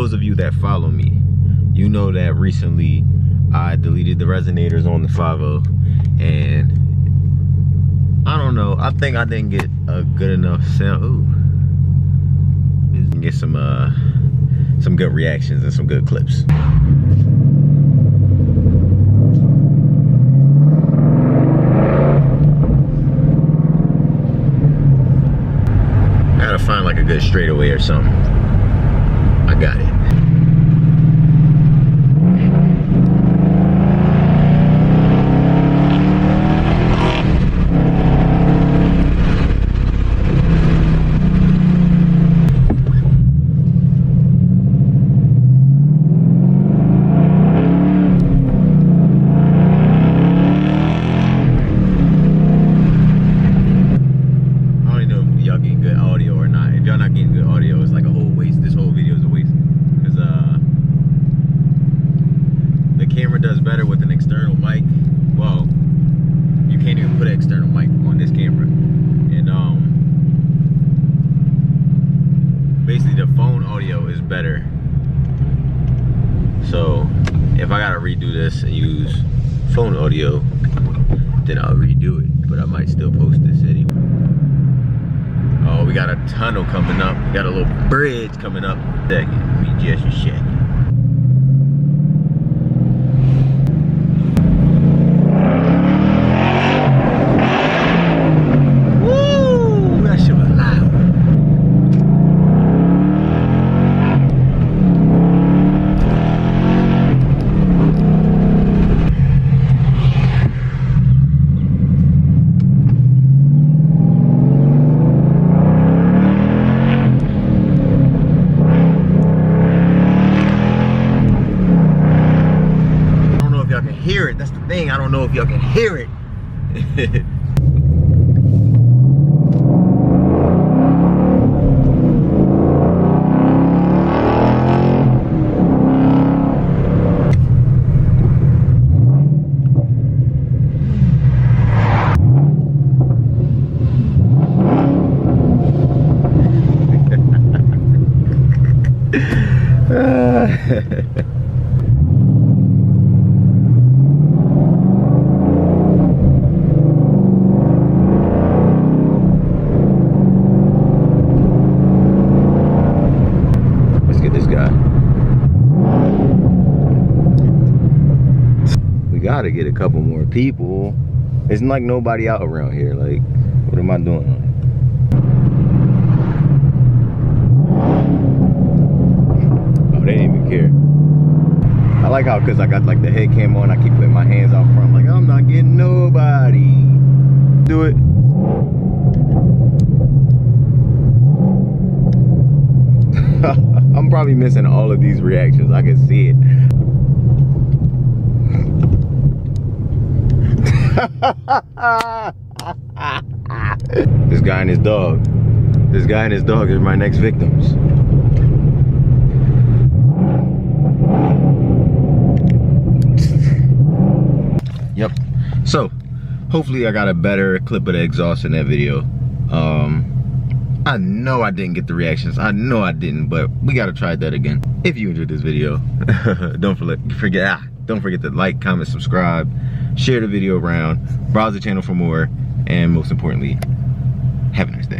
those of you that follow me, you know that recently I deleted the resonators on the 5.0, and I don't know, I think I didn't get a good enough sound. Ooh, get some good reactions and some good clips. I gotta find like a good straightaway or something. I got it. Camera does better with an external mic. Well, you can't even put an external mic on this camera, and basically the phone audio is better. So if I gotta redo this and use phone audio, then I'll redo it, but I might still post this anyway. Oh, we got a tunnel coming up. We got a little bridge coming up. Second, we just check. Hear it. That's the thing. I don't know if y'all can hear it. Gotta get a couple more people. It's like nobody out around here. Like, what am I doing? Oh, they didn't even care. I like how, because I got like the head cam on, I keep putting my hands out front. I'm like, I'm not getting nobody. Do it. I'm probably missing all of these reactions. I can see it. This guy and his dog. This guy and his dog are my next victims. Yep. So, hopefully I got a better clip of the exhaust in that video. I know I didn't get the reactions. I know I didn't, but we gotta try that again. If you enjoyed this video, don't forget to like, comment, subscribe, share the video around, browse the channel for more, and most importantly, have a nice day.